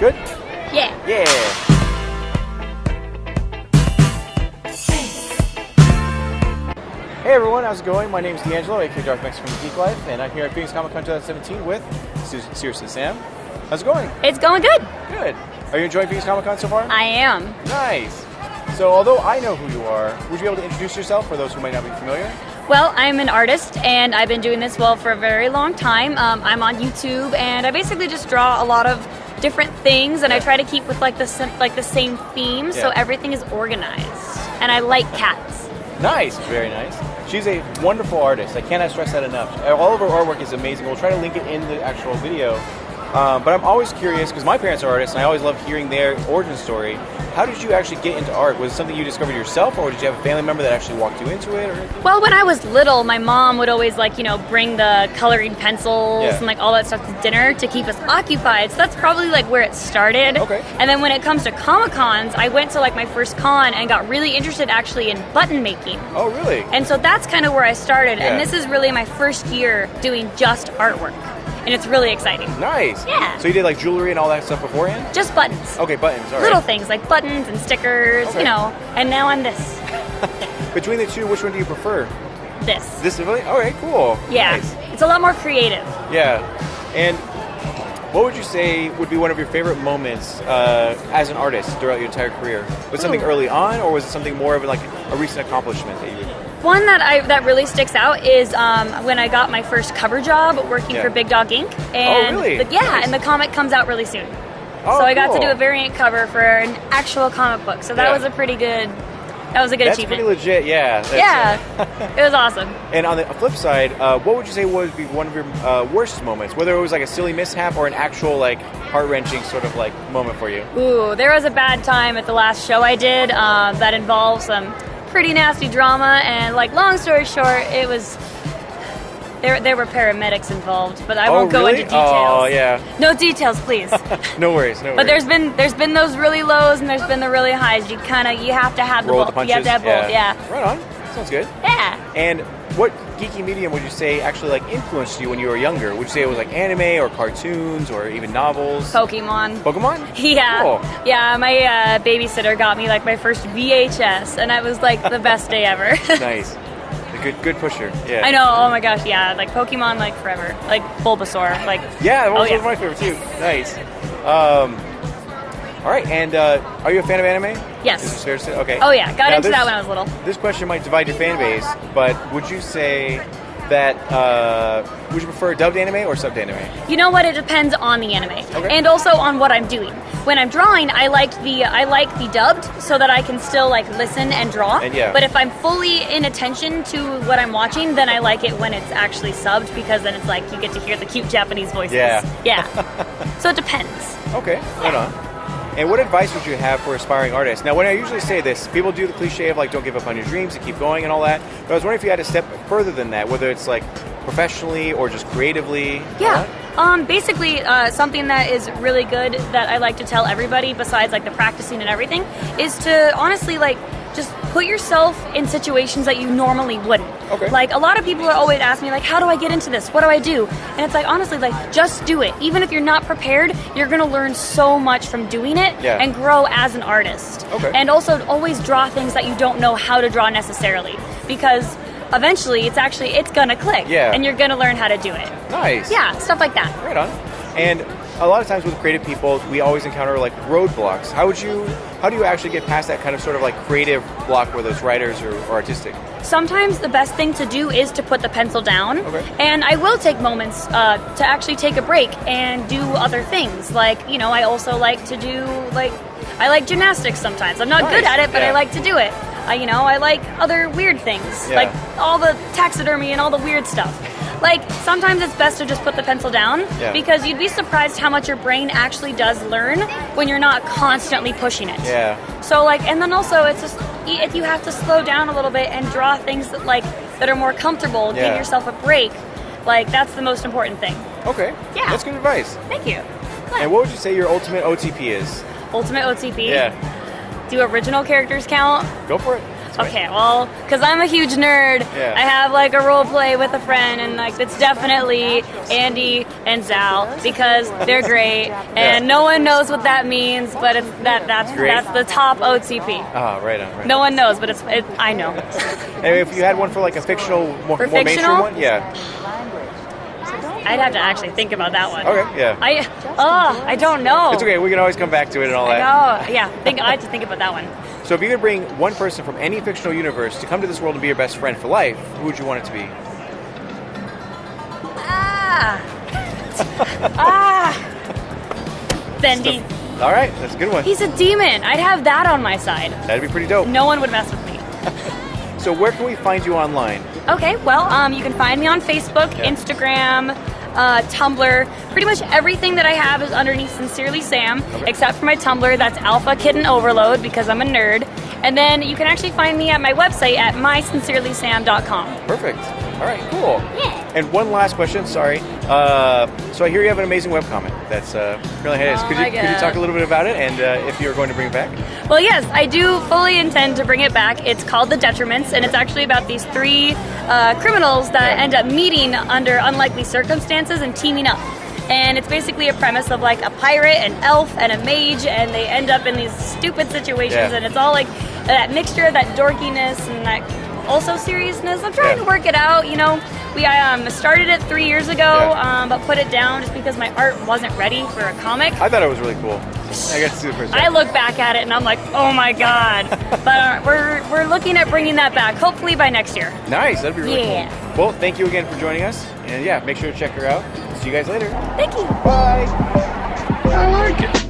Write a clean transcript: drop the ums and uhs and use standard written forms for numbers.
Good? Yeah. Yeah. Hey everyone, how's it going? My name is Angelo, aka Darth Max from Geek Lyfe, and I'm here at Phoenix Comicon 2017 with Seriously Sam. How's it going? It's going good. Good. Are you enjoying Phoenix Comicon so far? I am. Nice. So although I know who you are, would you be able to introduce yourself for those who might not be familiar? Well, I'm an artist, and I've been doing this for a very long time. I'm on YouTube, and I basically just draw a lot of different things, and I try to keep with the same theme, so everything is organized. And I like cats. Nice, very nice. She's a wonderful artist. I cannot stress that enough. All of her artwork is amazing. We'll try to link it in the actual video. But I'm always curious, because my parents are artists, and I always love hearing their origin story. How did you actually get into art? Was it something you discovered yourself, or did you have a family member that actually walked you into it? Or anything? Well, when I was little, my mom would always bring the coloring pencils and all that stuff to dinner to keep us occupied. So that's probably where it started. Okay. And then when it comes to Comicons, I went to my first con and got really interested actually in button making. Oh, really? And so that's kind of where I started. Yeah. And this is really my first year doing just artwork. And it's really exciting. Nice. Yeah. So you did jewelry and all that stuff beforehand? Just buttons. Okay, buttons. All right. Little things like buttons and stickers, Okay. And now I'm this. Between the two, which one do you prefer? This. This really? All right, cool. Yeah. Nice. It's a lot more creative. Yeah. And what would you say would be one of your favorite moments as an artist throughout your entire career? Was it something early on, or was it something more of a recent accomplishment that you would... One that really sticks out is when I got my first cover job working for Big Dog Ink. And really? Nice. And the comic comes out really soon. Oh, so I got to cool. do a variant cover for an actual comic book. So that was a pretty good... That was a good achievement. That's pretty legit, yeah. Yeah, it was awesome. And on the flip side, what would you say would be one of your worst moments? Whether it was a silly mishap or an actual heart-wrenching sort of moment for you? Ooh, there was a bad time at the last show I did that involved some pretty nasty drama, and long story short, it was... There were paramedics involved, but I won't go into details. Oh, yeah. No details, please. No worries, no worries. But there's been those really lows and there's been the really highs. You have to have Roll both. the punches. You have to have both, yeah. Right on. Sounds good. Yeah. And what geeky medium would you say actually influenced you when you were younger? Would you say it was anime or cartoons or even novels? Pokemon. Pokemon? Yeah. Cool. Yeah, my babysitter got me my first VHS, and that was the best day ever. Nice. Good pusher. Yeah. I know. Oh my gosh. Yeah. Pokemon forever. Bulbasaur. Yeah, that was my favorite too. Nice. All right. And are you a fan of anime? Yes. Is this fair to say? Okay. Oh yeah. Got into this, that when I was little. This question might divide your fan base, but would you say that would you prefer dubbed anime or subbed anime? You know what? It depends on the anime, Okay. and also on what I'm doing. When I'm drawing, I like the dubbed so that I can still listen and draw. And yeah. But if I'm fully in attention to what I'm watching, then I like it when it's actually subbed, because then it's you get to hear the cute Japanese voices. Yeah. Yeah. So it depends. Okay. Right on. And what advice would you have for aspiring artists? Now, when I usually say this, people do the cliche of don't give up on your dreams and keep going and all that. But I was wondering if you had to step further than that, whether it's professionally or just creatively. Yeah. Basically, something that is really good that I like to tell everybody, besides the practicing and everything, is to honestly just put yourself in situations that you normally wouldn't. Okay. A lot of people are always asking me how do I get into this? What do I do? And it's honestly just do it. Even if you're not prepared, you're gonna learn so much from doing it and grow as an artist. Okay. And also always draw things that you don't know how to draw necessarily, because eventually it's gonna click. Yeah. And you're gonna learn how to do it. Nice. Yeah, stuff like that. Right on. And a lot of times with creative people, we always encounter roadblocks. How do you actually get past that kind of sort of creative block, whether it's writers or artistic? Sometimes the best thing to do is to put the pencil down. Okay. And I will take moments to actually take a break and do other things. I also like to do I like gymnastics sometimes. I'm not good at it, but I like to do it. I like other weird things, all the taxidermy and all the weird stuff. Sometimes it's best to just put the pencil down, because you'd be surprised how much your brain actually does learn when you're not constantly pushing it. Yeah. So and then also it's just, if you have to slow down a little bit and draw things that are more comfortable, give yourself a break, that's the most important thing. Okay. Yeah. That's good advice. Thank you. And what would you say your ultimate OTP is? Ultimate OTP? Yeah. Do original characters count? Go for it. Okay, well, because I'm a huge nerd, I have a role play with a friend, and it's definitely Andy, and Zal because they're great, and no one knows what that means, but it's that's the top OTP. Ah, right on. Right No on. one knows, but I know. And if you had one for like a fictional, more mainstream one, yeah. I'd have to actually think about that one. Okay, yeah. I don't know. It's okay. We can always come back to it and all that. Oh, yeah. I have to think about that one. So if you could bring one person from any fictional universe to come to this world and be your best friend for life, who would you want it to be? Bendy. All right, that's a good one. He's a demon. I'd have that on my side. That'd be pretty dope. No one would mess with me. So where can we find you online? Okay, well, you can find me on Facebook, Instagram, Tumblr. Pretty much everything that I have is underneath Sincerely Sam, except for my Tumblr. That's Alpha Kitten Overload because I'm a nerd. And then you can actually find me at my website at mysincerelysam.com. Perfect. All right, cool. Yeah. And one last question, sorry. So I hear you have an amazing webcomic that's really hilarious. Could you talk a little bit about it and if you're going to bring it back? Well, yes, I do fully intend to bring it back. It's called The Detriments, and it's actually about these three criminals that end up meeting under unlikely circumstances and teaming up. And it's basically a premise of like a pirate, an elf, and a mage, and they end up in these stupid situations, and it's all like that mixture of that dorkiness and that also seriousness. I'm trying to work it out, you know. I started it 3 years ago, but put it down just because my art wasn't ready for a comic. I thought it was really cool. I got to see the first time. I look back at it and I'm like, oh my god. But we're looking at bringing that back, hopefully by next year. Nice, that'd be really cool. Well, thank you again for joining us. And yeah, make sure to check her out. See you guys later. Thank you. Bye. I like it.